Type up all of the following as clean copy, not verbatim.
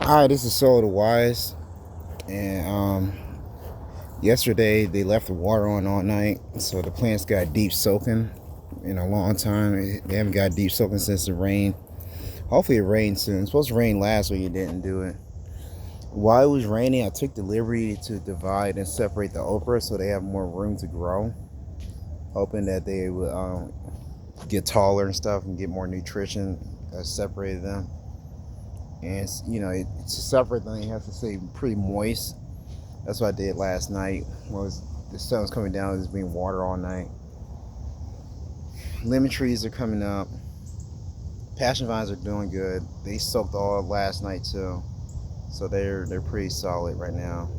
Hi, this is Soul the Wise, and yesterday they left the water on all night, so the plants got deep soaking in a long time. They haven't got deep soaking since the rain. Hopefully it rains soon. It's supposed to rain last week, it didn't do it. While it was raining, I took the liberty to divide and separate the okra so they have more room to grow, hoping that they would get taller and stuff and get more nutrition. I separated them, and to separate them, it has to stay pretty moist. That's what I did last night. Was the sun was coming down, it was being water all night. Lemon trees are coming up. Passion vines are doing good. They soaked all last night too, so they're pretty solid right now.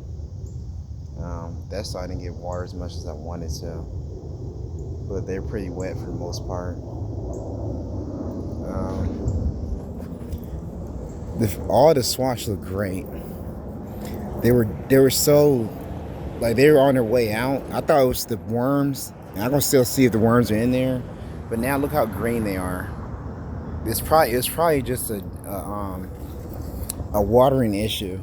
That side I didn't get water as much as I wanted to, but they're pretty wet for the most part. All the squash look great. They were so like they were on their way out. I thought it was the worms. And I'm gonna still see if the worms are in there, but now look how green they are. It's probably just a watering issue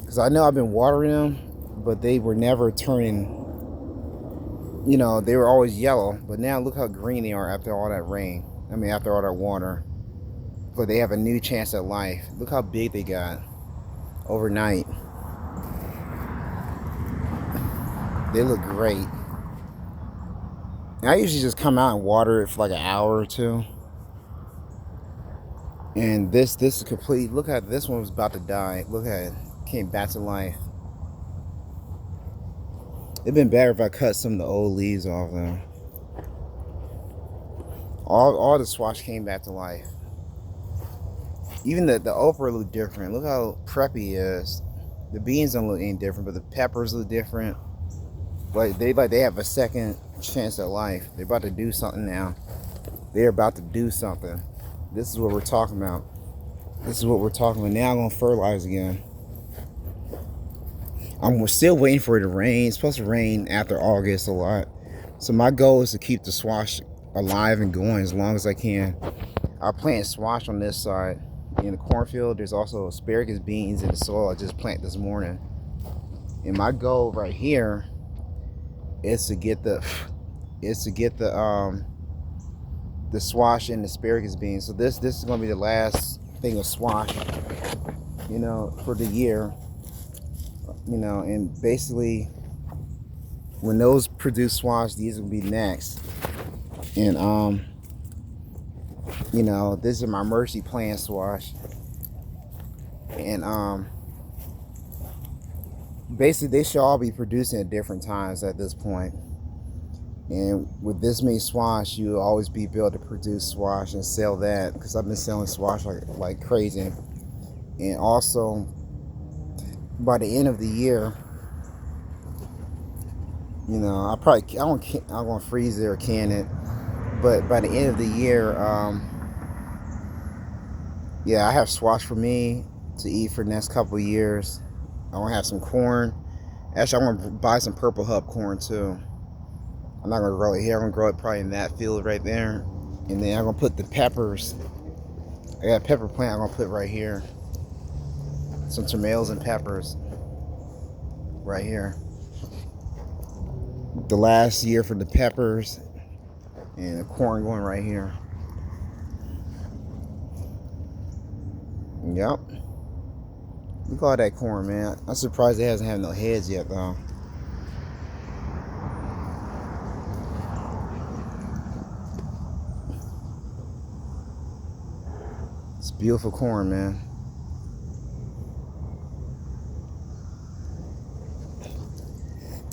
because I know I've been watering them, but they were never turning. They were always yellow, but now look how green they are after all that rain. I mean, after all that water. But they have a new chance at life. Look how big they got overnight. They look great. And I usually just come out and water it for like an hour or two. And this is complete. Look at this one was about to die. Look at it. Came back to life. It'd been better if I cut some of the old leaves off though. All the squash came back to life. Even the okra look different. Look how preppy he is. The beans don't look any different, but the peppers look different. Like they have a second chance at life. They're about to do something now. They're about to do something. This is what we're talking about. This is what we're talking about. Now I'm gonna fertilize again. I'm still waiting for it to rain. It's supposed to rain after August a lot. So my goal is to keep the squash alive and going as long as I can. I plant squash on this side. In the cornfield, there's also asparagus beans in the soil I just planted this morning. And my goal right here is to get the squash and asparagus beans. So this is gonna be the last thing of squash, for the year. And basically when those produce squash, these will be next. And this is my mercy plant squash. And basically they should all be producing at different times at this point. And with this many squash, you'll always be able to produce squash and sell that, because I've been selling squash like crazy. And also by the end of the year, I'm gonna freeze it or can it. But by the end of the year, yeah, I have squash for me to eat for the next couple of years. I want to have some corn. Actually, I want to buy some purple hub corn too. I'm not gonna grow it here. I'm gonna grow it probably in that field right there, and then I'm gonna put the peppers. I got a pepper plant. I'm gonna put right here. Some tomatoes and peppers right here. The last year for the peppers, and the corn going right here. Yep. Look at all that corn, man. I'm surprised it hasn't had no heads yet, though. It's beautiful corn, man.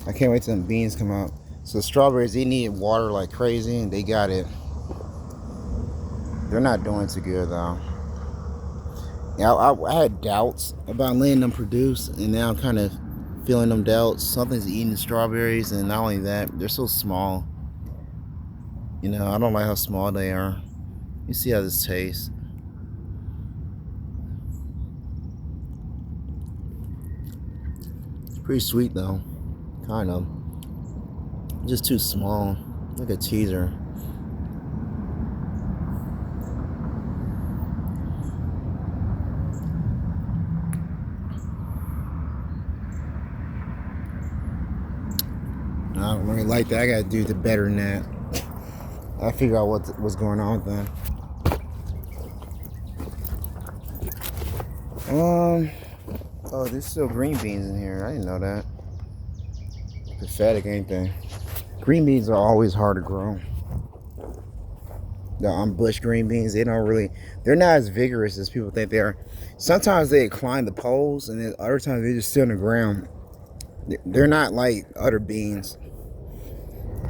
I can't wait till them beans come out. So strawberries, they need water like crazy, and they got it. They're not doing too good, though. Yeah, I had doubts about letting them produce, and now I'm kind of feeling them doubts. Something's eating the strawberries, and not only that, they're so small. I don't like how small they are. You see how this tastes. It's pretty sweet, though. Kind of. Just too small. Like a teaser. really like that. I gotta do the better than that. I figure out what's going on with them. Oh, there's still green beans in here. I didn't know that. Pathetic, ain't they? Green beans are always hard to grow. The bush green beans, they're not as vigorous as people think they are. Sometimes they climb the poles, and then other times they just sit on the ground. They're not like other beans.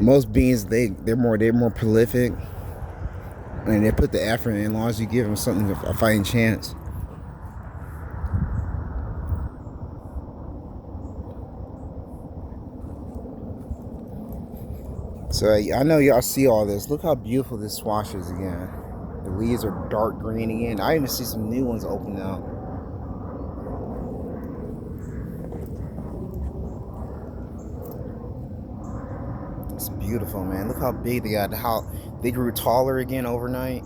Most beans, they're more prolific, and they put the effort in. As long as you give them something, a fighting chance. So I know y'all see all this. Look how beautiful this squash is again. The leaves are dark green again. I even see some new ones open up. It's beautiful, man. Look how big they got. How they grew taller again overnight.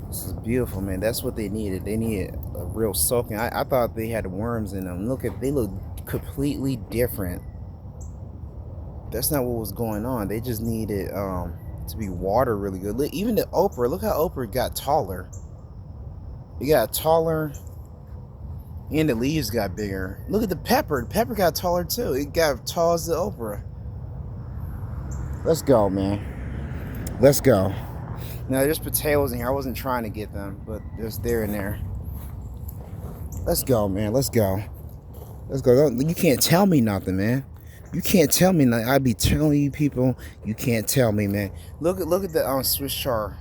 This is beautiful, man. That's what they needed. They needed a real soaking. I thought they had worms in them. They look completely different. That's not what was going on. They just needed to be water really good. Look, even the okra. Look how okra got taller. It got taller, and the leaves got bigger. Look at the pepper. The pepper got taller too. It got tall as the okra. Let's go, man. Let's go. Now there's potatoes in here. I wasn't trying to get them, but they're in there. Let's go, man. Let's go. Let's go. You can't tell me nothing, man. You can't tell me nothing. I be telling you people, you can't tell me, man. Look at the Swiss chard.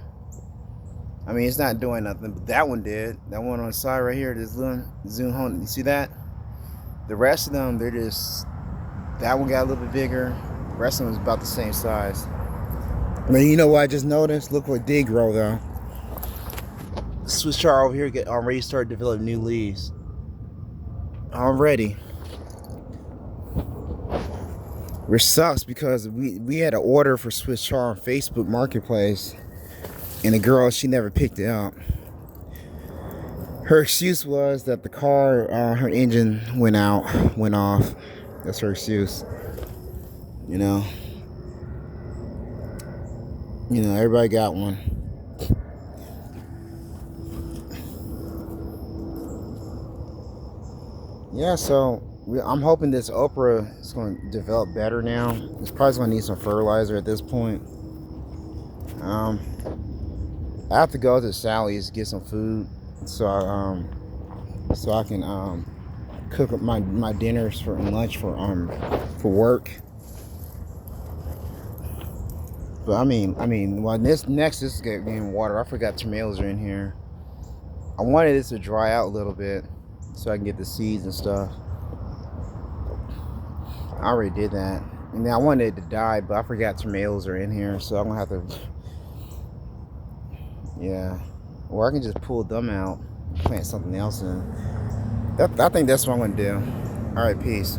I mean, it's not doing nothing, but that one did. That one on the side right here, this little zoom home. You see that? The rest of them, they're just. That one got a little bit bigger. The rest of them is about the same size. I mean, you know what I just noticed? Look what did grow though. The Swiss chard over here already started developing new leaves. Already. Which sucks because we had an order for Swiss chard on Facebook Marketplace, and the girl, she never picked it up. Her excuse was that the car, her engine went off. That's her excuse. You know, everybody got one. Yeah, so I'm hoping this okra is going to develop better now. It's probably going to need some fertilizer at this point. I have to go to Sally's get some food, so I can cook up my dinners for lunch for work. But I mean, well, this is getting water. I forgot tomatoes are in here. I wanted this to dry out a little bit so I can get the seeds and stuff. I already did that. And then I wanted it to die, but I forgot tomatoes are in here, so I'm gonna have to. Yeah, or I can just pull them out, plant something else in. I think that's what I'm gonna do. All right, peace.